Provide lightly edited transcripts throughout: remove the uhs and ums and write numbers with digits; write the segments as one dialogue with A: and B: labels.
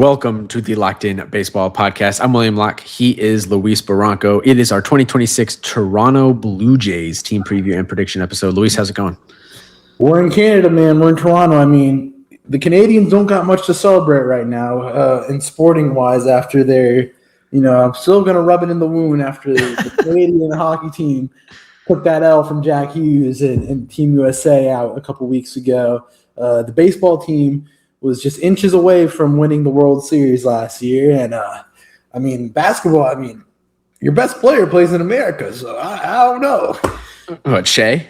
A: Welcome to the Locked In Baseball Podcast. I'm William Locke. He is Luis Barranco. It is our 2026 Toronto Blue Jays team preview and prediction episode. Luis, how's it going?
B: We're in Canada, man. We're in Toronto. I mean, the Canadians don't got much to celebrate right now, in sporting-wise, after their, I'm still going to rub it in the wound after the Canadian hockey team took that L from Jack Hughes and Team USA out a couple weeks ago. The baseball team was just inches away from winning the World Series last year. And, basketball, your best player plays in America, so I don't know.
A: What, Shea?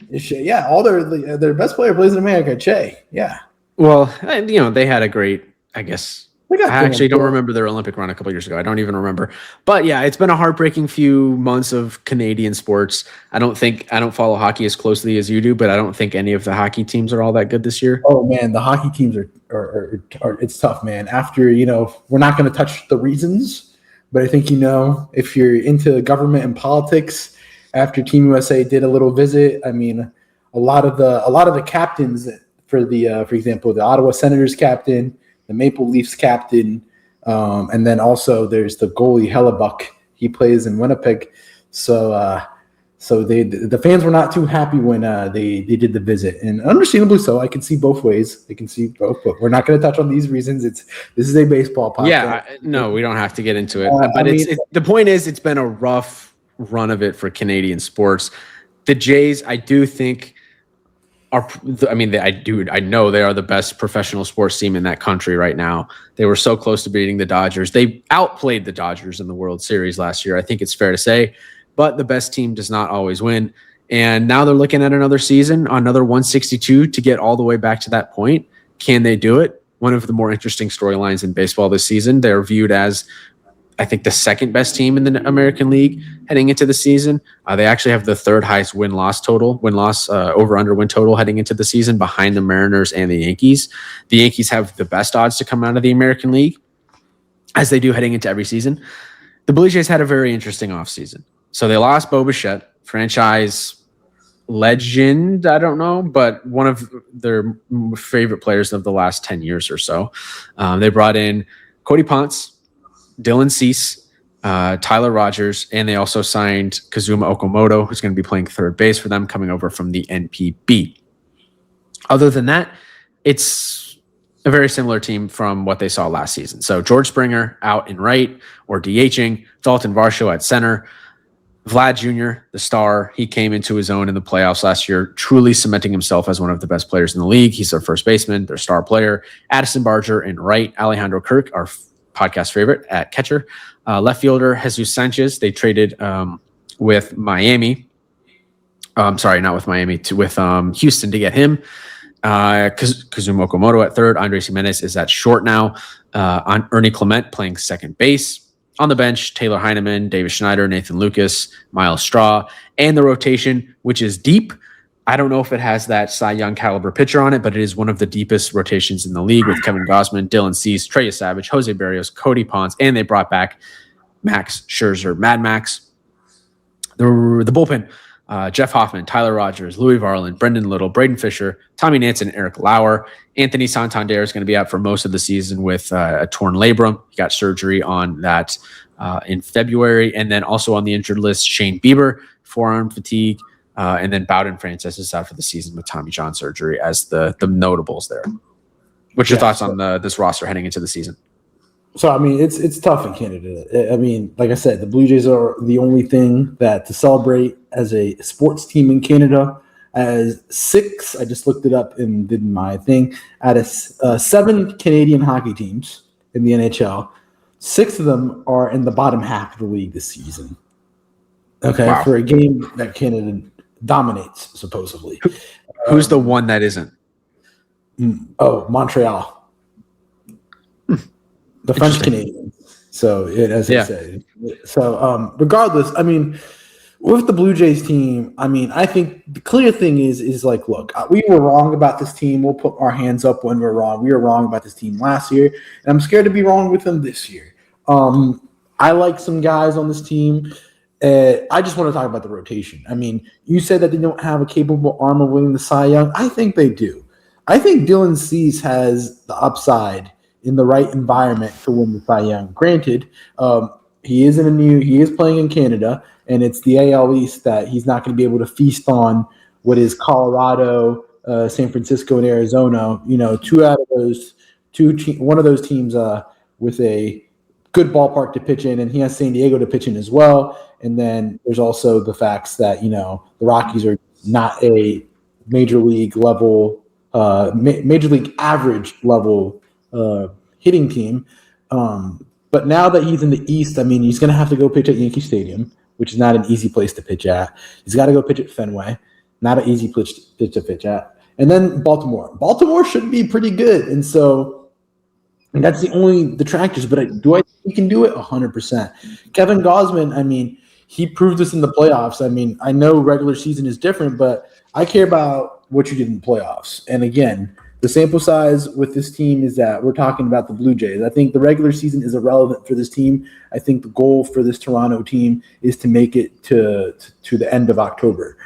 B: Yeah, all their best player plays in America, Che. Yeah.
A: Well, they had a great, I guess. I actually don't remember their Olympic run a couple years ago. I don't even remember. But yeah, it's been a heartbreaking few months of Canadian sports. I don't follow hockey as closely as you do, but I don't think any of the hockey teams are all that good this year.
B: Oh man, the hockey teams are it's tough, man. After, we're not going to touch the reasons, but I think, if you're into government and politics, after Team USA did a little visit, a lot of the captains for example, the Ottawa Senators captain, the Maple Leafs captain, and then also there's the goalie Hellebuck. He plays in Winnipeg, so the fans were not too happy when they did the visit, and understandably so. I can see both ways. I can see both, but we're not going to touch on these reasons. This is a baseball podcast.
A: Yeah, no, we don't have to get into it. But the point is, it's been a rough run of it for Canadian sports. The Jays, I do think, I know they are the best professional sports team in that country right now. They were so close to beating the Dodgers. They outplayed the Dodgers in the World Series last year. I think it's fair to say, but the best team does not always win. And now they're looking at another season, another 162 to get all the way back to that point. Can they do it? One of the more interesting storylines in baseball this season. They're viewed as, I think, the second best team in the American League heading into the season. They actually have the third highest win-loss over-under win total heading into the season, behind the Mariners and the Yankees. The Yankees have the best odds to come out of the American League, as they do heading into every season. The Blue Jays had a very interesting offseason. So they lost Bo Bichette, franchise legend, I don't know, but one of their favorite players of the last 10 years or so. They brought in Cody Ponce, Dylan Cease, Tyler Rogers, and they also signed Kazuma Okamoto, who's going to be playing third base for them, coming over from the NPB. Other than that, it's a very similar team from what they saw last season. So George Springer out in right or DHing, Dalton Varsho at center. Vlad Jr., the star, he came into his own in the playoffs last year, truly cementing himself as one of the best players in the league. He's their first baseman, their star player. Addison Barger in right, Alejandro Kirk, our podcast favorite, at catcher. Left fielder Jesus Sanchez. They traded with Miami. Not with Miami, with Houston to get him. Kazuma Okamoto at third. Andres Jimenez is at short now. Ernie Clement playing second base. On the bench, Taylor Heineman, David Schneider, Nathan Lucas, Miles Straw, and the rotation, which is deep. I don't know if it has that Cy Young caliber pitcher on it, but it is one of the deepest rotations in the league with Kevin Gausman, Dylan Cease, Trey Yesavage, Jose Barrios, Cody Ponce, and they brought back Max Scherzer, Mad Max. The bullpen, Jeff Hoffman, Tyler Rogers, Louis Varland, Brendan Little, Braden Fisher, Tommy Nance, and Eric Lauer. Anthony Santander is going to be out for most of the season with a torn labrum. He got surgery on that in February. And then also on the injured list, Shane Bieber, forearm fatigue. And then Bowden Francis is out for the season with Tommy John surgery as the notables there. What's your thoughts on this roster heading into the season?
B: So, it's tough in Canada. Like I said, the Blue Jays are the only thing that to celebrate as a sports team in Canada. As six, I just looked it up and did my thing, out of 7 Canadian hockey teams in the NHL, 6 of them are in the bottom half of the league this season. Okay, wow. For a game that Canada dominates, supposedly.
A: Who's the one that isn't?
B: Montreal. The French Canadians. So, as I said. So, regardless, with the Blue Jays team, I think the clear thing is like, look, we were wrong about this team. We'll put our hands up when we're wrong. We were wrong about this team last year, and I'm scared to be wrong with them this year. I like some guys on this team. I just want to talk about the rotation. You said that they don't have a capable arm of winning the Cy Young. I think they do. I think Dylan Cease has the upside in the right environment to win the Cy Young. Granted, he is playing in Canada, and it's the AL East that he's not going to be able to feast on what is Colorado, San Francisco, and Arizona. Two out of those one of those teams with a good ballpark to pitch in, and he has San Diego to pitch in as well. And then there's also the facts that the Rockies are not a major league level, major league average level hitting team. But now that he's in the East, I mean, he's going to have to go pitch at Yankee Stadium, which is not an easy place to pitch at. He's got to go pitch at Fenway, not an easy pitch to pitch at. And then Baltimore. Baltimore should be pretty good. And that's the only detractors. But do I think he can do it? 100%. Kevin Gausman, I mean, he proved this in the playoffs. I mean, I know regular season is different, but I care about what you did in the playoffs. And again, the sample size with this team is that we're talking about the Blue Jays. I think the regular season is irrelevant for this team. I think the goal for this Toronto team is to make it to the end of October.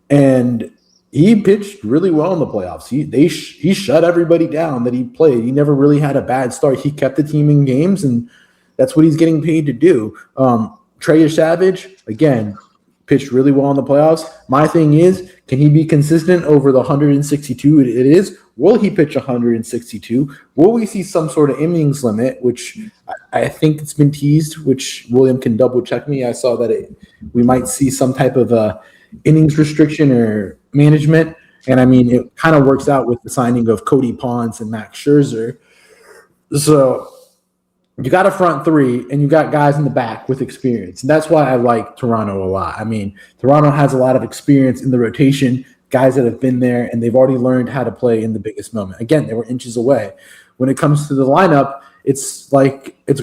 B: And he pitched really well in the playoffs. He shut everybody down that he played. He never really had a bad start. He kept the team in games, and that's what he's getting paid to do. Trey Yesavage, again, pitched really well in the playoffs. My thing is, can he be consistent over the 162 it is? Will he pitch 162? Will we see some sort of innings limit, which I think it's been teased, which William can double check me. I saw that we might see some type of innings restriction or management. And I mean, it kind of works out with the signing of Cody Ponce and Max Scherzer. So you got a front three and you got guys in the back with experience. And that's why I like Toronto a lot. I mean, Toronto has a lot of experience in the rotation, guys that have been there, and they've already learned how to play in the biggest moment. Again, they were inches away. When it comes to the lineup, it's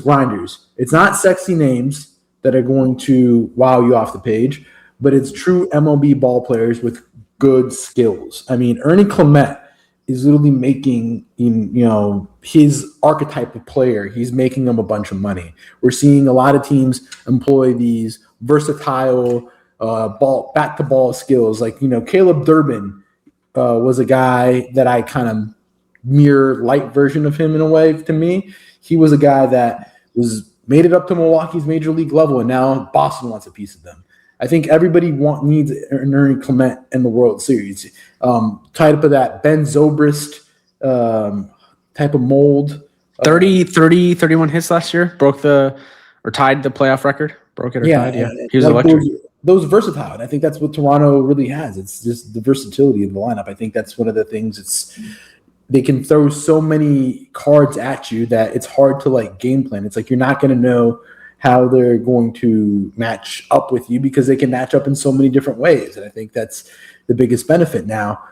B: grinders. It's not sexy names that are going to wow you off the page, but it's true MLB ball players with good skills. I mean, Ernie Clement is literally making, his archetype of player. He's making them a bunch of money. We're seeing a lot of teams employ these versatile bat-to-ball skills. Like, Caleb Durbin was a guy that I kind of mirror light version of him in a way to me. He was a guy that made it up to Milwaukee's major league level, and now Boston wants a piece of them. I think everybody needs an Ernie Clement in the World Series. Tied up with that Ben Zobrist type of mold.
A: 31 hits last year. Tied the playoff record. Broke it or tied. Yeah. He was electric.
B: Those versatile. And I think that's what Toronto really has. It's just the versatility of the lineup. I think that's one of the things. They can throw so many cards at you that it's hard to game plan. It's like you're not going to know how they're going to match up with you because they can match up in so many different ways. And I think that's the biggest benefit. Now,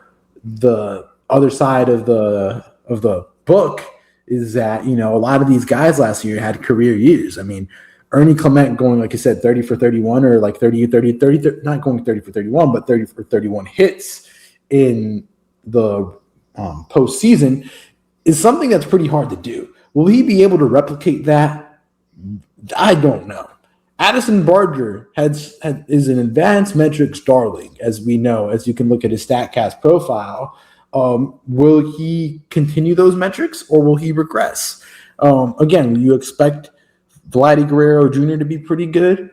B: the other side of the book is that, a lot of these guys last year had career years. I mean, Ernie Clement going, like I said, 30 for 31 or 30, not going 30 for 31, but 30 for 31 hits in the postseason is something that's pretty hard to do. Will he be able to replicate that? I don't know. Addison Barger is an advanced metrics darling, as we know, as you can look at his StatCast profile. Will he continue those metrics or will he regress? Again, you expect Vladdy Guerrero Jr. to be pretty good,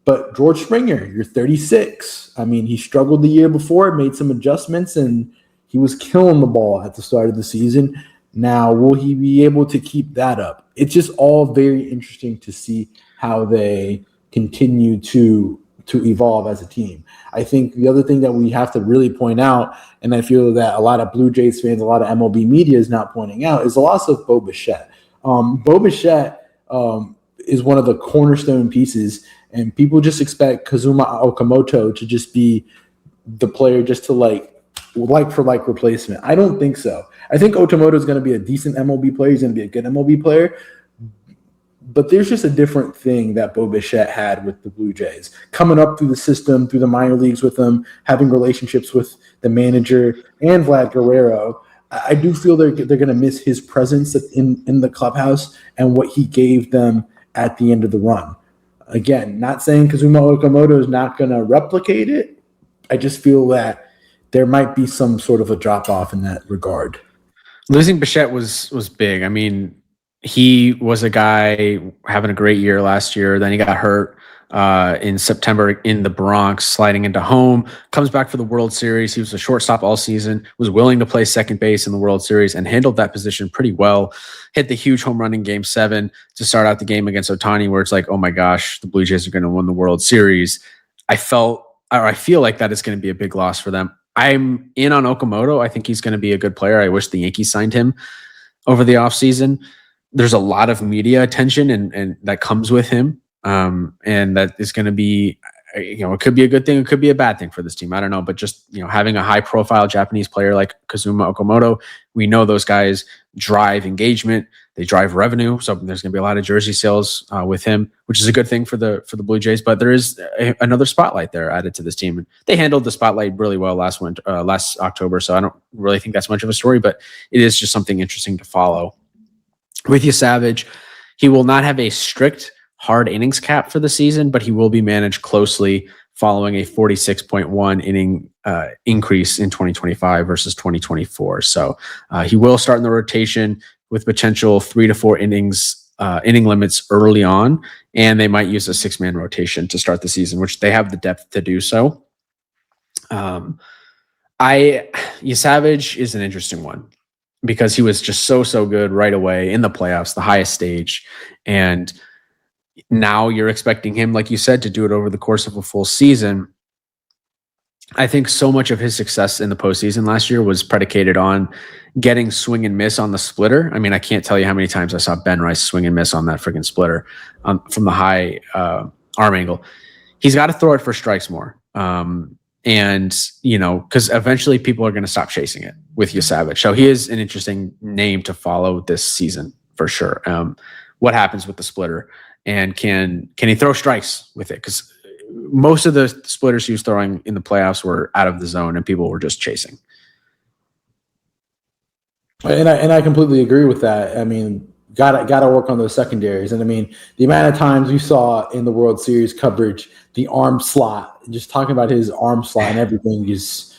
B: but George Springer, you're 36. I mean, he struggled the year before, made some adjustments, and he was killing the ball at the start of the season. Now, will he be able to keep that up? It's just all very interesting to see how they continue to evolve as a team. I think the other thing that we have to really point out, and I feel that a lot of Blue Jays fans, a lot of MLB media is not pointing out, is the loss of Bo Bichette. Bo Bichette is one of the cornerstone pieces, and people just expect Kazuma Okamoto to just be the player just to like replacement. I don't think so. I think Okamoto is going to be a decent MLB player. He's going to be a good MLB player. But there's just a different thing that Bo Bichette had with the Blue Jays. Coming up through the system, through the minor leagues with them, having relationships with the manager and Vlad Guerrero. I do feel they're going to miss his presence in the clubhouse and what he gave them at the end of the run. Again, not saying Kazuma Okamoto is not going to replicate it. I just feel that there might be some sort of a drop-off in that regard.
A: Losing Bichette was big. I mean, he was a guy having a great year last year. Then he got hurt in September in the Bronx, sliding into home, comes back for the World Series. He was a shortstop all season, was willing to play second base in the World Series and handled that position pretty well. Hit the huge home run in Game 7 to start out the game against Ohtani, where it's like, oh my gosh, the Blue Jays are going to win the World Series. I feel like that is going to be a big loss for them. I'm in on Okamoto. I think he's going to be a good player. I wish the Yankees signed him over the offseason. There's a lot of media attention and that comes with him. And that is going to be, it could be a good thing. It could be a bad thing for this team. I don't know, but just, having a high profile Japanese player like Kazuma Okamoto, we know those guys drive engagement. They drive revenue. So there's going to be a lot of jersey sales with him, which is a good thing for the Blue Jays, but there is another spotlight there added to this team. And they handled the spotlight really well last October. So I don't really think that's much of a story, but it is just something interesting to follow. With Yesavage, he will not have a strict hard innings cap for the season, but he will be managed closely following a 46.1 inning increase in 2025 versus 2024. So he will start in the rotation with potential 3 to 4 innings, inning limits early on, and they might use a 6-man rotation to start the season, which they have the depth to do so. Yesavage is an interesting one, because he was just so good right away in the playoffs, the highest stage. And now you're expecting him, like you said, to do it over the course of a full season. I think so much of his success in the postseason last year was predicated on getting swing and miss on the splitter. I mean, I can't tell you how many times I saw Ben Rice swing and miss on that freaking splitter from the high arm angle. He's got to throw it for strikes more. And, because eventually people are going to stop chasing it with Yesavage. So he is an interesting name to follow this season for sure. What happens with the splitter, and can he throw strikes with it? Because most of the splitters he was throwing in the playoffs were out of the zone and people were just chasing.
B: And I completely agree with that. I mean, gotta work on those secondaries. And I mean, the amount of times you saw in the World Series coverage, the arm slot, just talking about his arm slot and everything is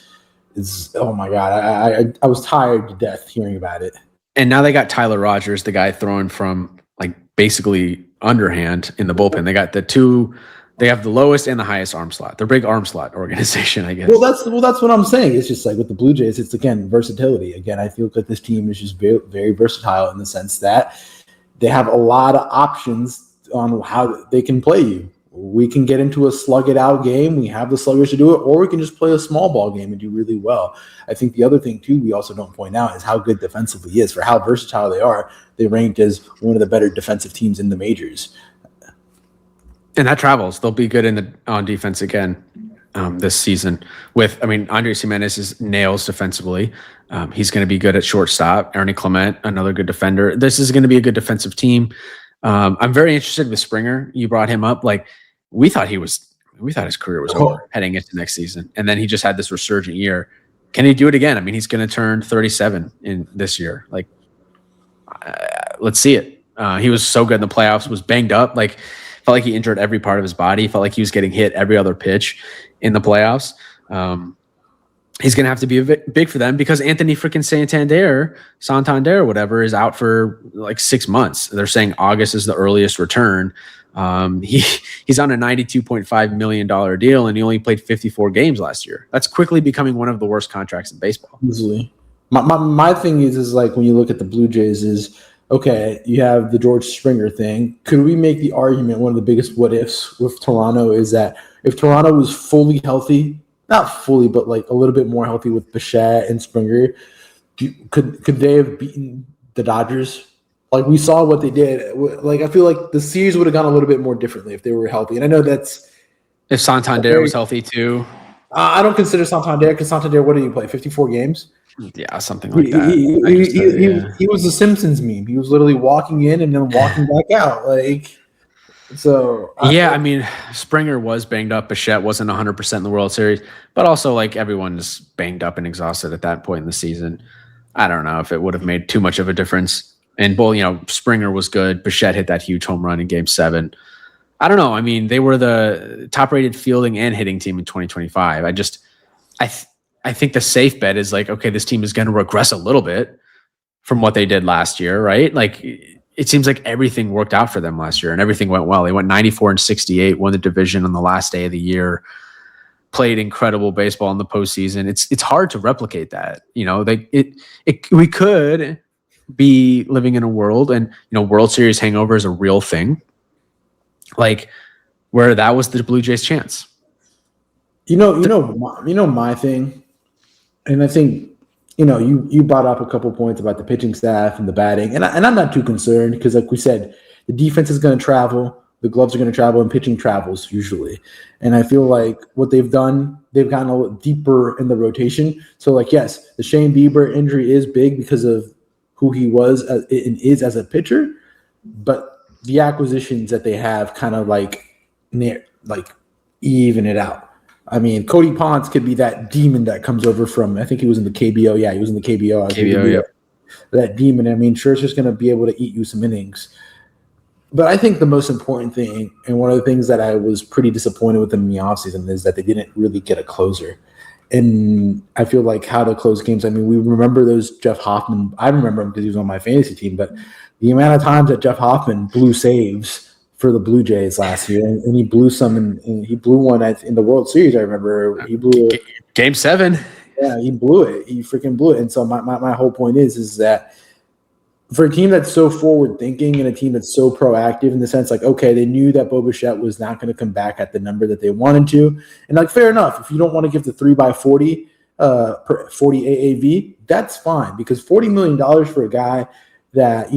B: oh my God. I was tired to death hearing about it.
A: And now they got Tyler Rogers, the guy throwing from like basically underhand in the bullpen. They got they have the lowest and the highest arm slot. They're a big arm slot organization, I guess.
B: Well, that's what I'm saying. It's just like with the Blue Jays, it's again versatility. Again, I feel that this team is just very, very versatile in the sense that they have a lot of options on how they can play you. We can get into a slug it out game. We have the sluggers to do it, or we can just play a small ball game and do really well. I think the other thing too, we also don't point out is how good defensively he is. For how versatile they are, they ranked as one of the better defensive teams in the majors.
A: And that travels. They'll be good on defense again this season. Andres Jimenez is nails defensively. He's going to be good at shortstop. Ernie Clement, another good defender. This is going to be a good defensive team. I'm very interested with Springer. You brought him up. Like we thought his career was over heading into next season, and then he just had this resurgent year. Can he do it again? I mean, he's going to turn 37 in this year. Like, let's see it. He was so good in the playoffs. Was banged up. Like, felt like he injured every part of his body. Felt like he was getting hit every other pitch in the playoffs. He's going to have to be big for them because Anthony freaking Santander, whatever, is out for like 6 months. They're saying August is the earliest return. He's on a $92.5 million deal, and he only played 54 games last year. That's quickly becoming one of the worst contracts in baseball.
B: Easily. My thing is like when you look at the Blue Jays is, okay, you have the George Springer thing. Could we make the argument one of the biggest what ifs with Toronto is that if Toronto was fully healthy, not fully, but like a little bit more healthy with Bichette and Springer, could they have beaten the Dodgers? Like we saw what they did. Like I feel like the series would have gone a little bit more differently if they were healthy. And I know that's
A: if Santander was healthy too.
B: I don't consider Santander because Santander, what did he play? 54 games?
A: Yeah, something like that.
B: He was the Simpsons meme. He was literally walking in and then walking back out. Like, so
A: I mean, Springer was banged up. Bichette wasn't 100% in the World Series, but also like everyone's banged up and exhausted at that point in the season. I don't know if it would have made too much of a difference. And Springer was good. Bichette hit that huge home run in Game 7. I don't know. I mean, they were the top-rated fielding and hitting team in 2025. I think the safe bet is like, okay, this team is going to regress a little bit from what they did last year, right? Like it seems like everything worked out for them last year and everything went well. They went 94-68, won the division on the last day of the year, played incredible baseball in the postseason. It's hard to replicate that. We could be living in a world, and World Series hangover is a real thing, like where that was the Blue Jays' chance.
B: My thing, and I think you brought up a couple points about the pitching staff and the batting, and I'm not too concerned because, like we said, the defense is going to travel, the gloves are going to travel, and pitching travels usually. And I feel like what they've done, they've gotten a little deeper in the rotation. So, like, yes, the Shane Bieber injury is big because of who he was and is as a pitcher, but the acquisitions that they have kind of even it out. I mean, Cody Ponce could be that demon that comes over from, I think he was in the KBO. Yeah, he was in the KBO.
A: KBO, yeah.
B: That demon. I mean, Scherzer's going to be able to eat you some innings. But I think the most important thing, and one of the things that I was pretty disappointed with them in the offseason, is that they didn't really get a closer. And I feel like how to close games. I mean, we remember those Jeff Hoffman. I remember him because he was on my fantasy team. But the amount of times that Jeff Hoffman blew saves for the Blue Jays last year, and he blew some, and he blew one in the World Series. I remember he blew
A: Game 7.
B: Yeah, he blew it. He freaking blew it. And so my whole point is that for a team that's so forward thinking and a team that's so proactive in the sense, like, okay, they knew that Bo Bichette was not going to come back at the number that they wanted to, and like, fair enough. If you don't want to give the 3x40 per 40 AAV, that's fine, because $40 million for a guy that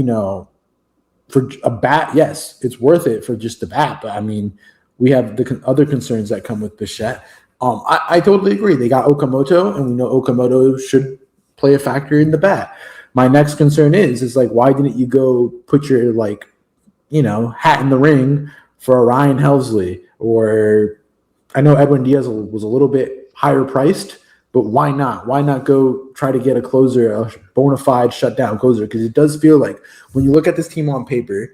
B: for a bat, yes, it's worth it for just the bat. But I mean, we have the other concerns that come with Bichette. I totally agree. They got Okamoto, and we know Okamoto should play a factor in the bat. My next concern is like, why didn't you go put your hat in the ring for a Ryan Helsley? Or I know Edwin Diaz was a little bit higher priced, but why not? Why not go try to get a closer, a bona fide shutdown closer? Because it does feel like when you look at this team on paper,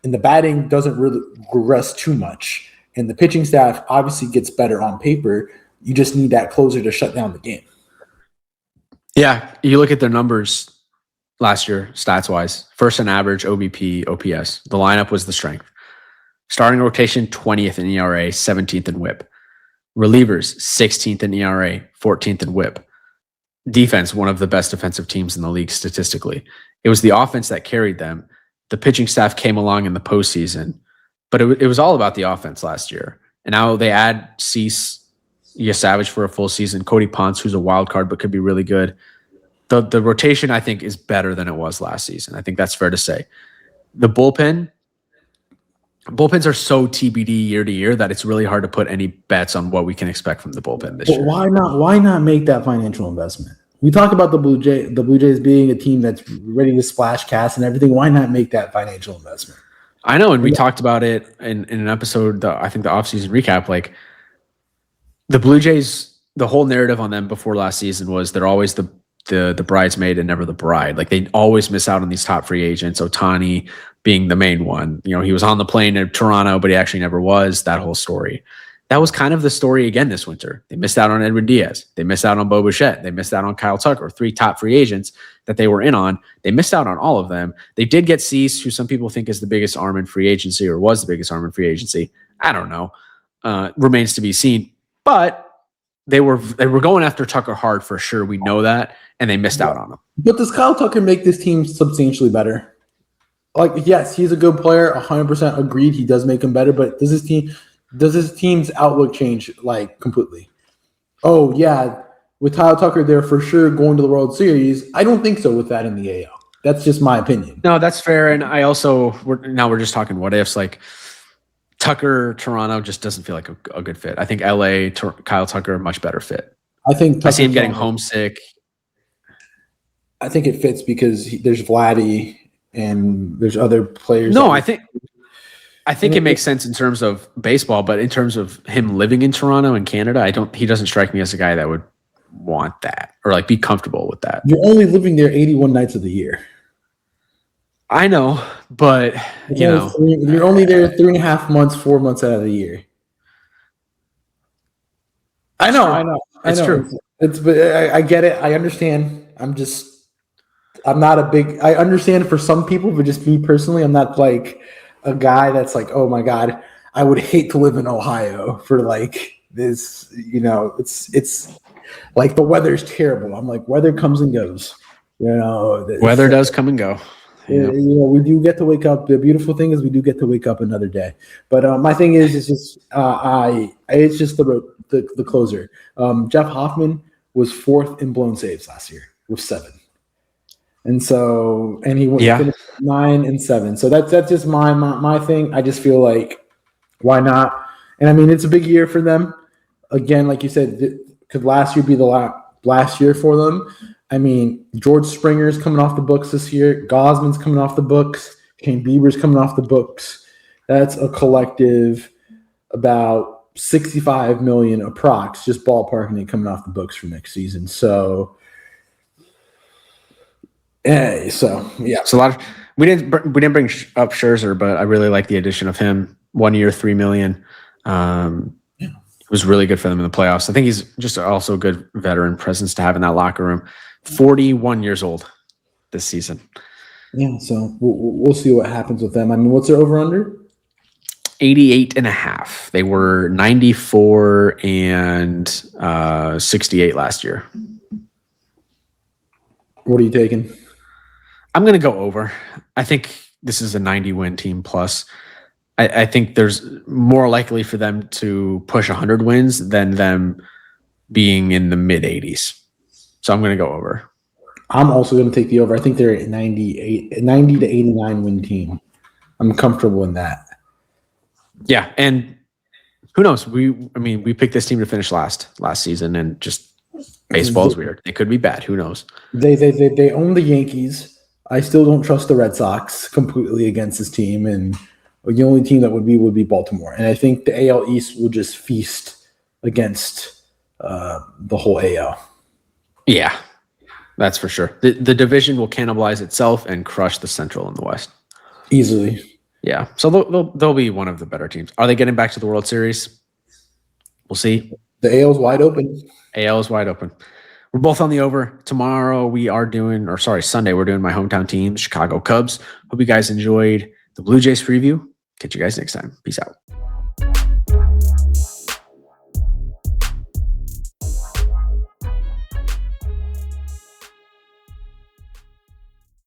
B: and the batting doesn't really regress too much, and the pitching staff obviously gets better on paper, you just need that closer to shut down the game.
A: Yeah, you look at their numbers last year, stats-wise. First in average, OBP, OPS. The lineup was the strength. Starting rotation, 20th in ERA, 17th in WHIP. Relievers, 16th in ERA, 14th in WHIP. Defense, one of the best defensive teams in the league statistically. It was the offense that carried them. The pitching staff came along in the postseason, but it was all about the offense last year. And now they add Cease, Yesavage for a full season, Cody Ponce, who's a wild card but could be really good. The rotation, I think, is better than it was last season. I think that's fair to say. The bullpens are so TBD year to year that it's really hard to put any bets on what we can expect from the bullpen this year.
B: Why not make that financial investment? We talk about the Blue Jays being a team that's ready to splash cash and everything. Why not make that financial investment?
A: I know, and we talked about it in an episode, I think the offseason recap, like the Blue Jays, the whole narrative on them before last season was they're always the bridesmaid and never the bride. Like they always miss out on these top free agents, Ohtani being the main one. He was on the plane to Toronto, but he actually never was. That whole story. That was kind of the story again this winter. They missed out on Edwin Diaz. They missed out on Bo Bichette. They missed out on Kyle Tucker, 3 top free agents that they were in on. They missed out on all of them. They did get Cease, who some people think is the biggest arm in free agency or was the biggest arm in free agency. I don't know. Remains to be seen. But they were going after Tucker hard for sure. We know that, and they missed out on him.
B: But does Kyle Tucker make this team substantially better? Like, yes, he's a good player. 100% agreed. He does make him better. But does his team's outlook change like completely? Oh yeah, with Kyle Tucker there for sure going to the World Series. I don't think so with that in the AL. That's just my opinion.
A: No, that's fair. And I also we're just talking what ifs. Like Tucker, Toronto just doesn't feel like a good fit. I think LA, Kyle Tucker, much better fit.
B: I see
A: him getting homesick.
B: I think it fits because there's Vladdy and there's other players.
A: No, I think it makes sense in terms of baseball, but in terms of him living in Toronto and Canada, he doesn't strike me as a guy that would want that or like be comfortable with that.
B: You're only living there 81 nights of the year.
A: I know, but
B: you're only there 3.5 months, 4 months out of the year. I know.
A: It's true.
B: But I get it. I understand. I'm just I'm not a big. I understand for some people, but just me personally, I'm not like a guy that's like, oh my god, I would hate to live in Ohio for like this. It's like the weather's terrible. I'm like, weather comes and goes.
A: Weather does come and go. Yeah.
B: We do get to wake up. The beautiful thing is we do get to wake up another day. But my thing is, it's just it's just the closer. Jeff Hoffman was 4th in blown saves last year with 7, and he finished 9 and 7. So that's just my thing. I just feel like why not? And I mean, it's a big year for them. Again, like you said, could last year be the last year for them? I mean, George Springer's coming off the books this year. Gosman's coming off the books. Shane Bieber's coming off the books. That's a collective about $65 million approx, just ballparking it coming off the books for next season. So yeah.
A: It's a lot of we didn't bring up Scherzer, but I really like the addition of him. 1 year, $3 million. It was really good for them in the playoffs. I think he's just also a good veteran presence to have in that locker room. 41 years old this season.
B: Yeah, so we'll see what happens with them. I mean, what's their over-under?
A: 88.5. They were 94 and 68 last year.
B: What are you taking?
A: I'm going to go over. I think this is a 90-win team plus. I think there's more likely for them to push 100 wins than them being in the mid-80s. So I'm going to go over.
B: I'm also going to take the over. I think they're at 90 to 89 win team. I'm comfortable in that.
A: Yeah, and who knows? We picked this team to finish last season, and just baseball's weird. It could be bad. Who knows?
B: They own the Yankees. I still don't trust the Red Sox completely against this team, and the only team that would be Baltimore. And I think the AL East will just feast against the whole AL.
A: Yeah, that's for sure. The division will cannibalize itself and crush the Central and the West.
B: Easily.
A: Yeah, so they'll be one of the better teams. Are they getting back to the World Series? We'll see.
B: The AL's wide open.
A: AL is wide open. We're both on the over. Tomorrow Sunday, we're doing my hometown team, Chicago Cubs. Hope you guys enjoyed the Blue Jays preview. Catch you guys next time. Peace out.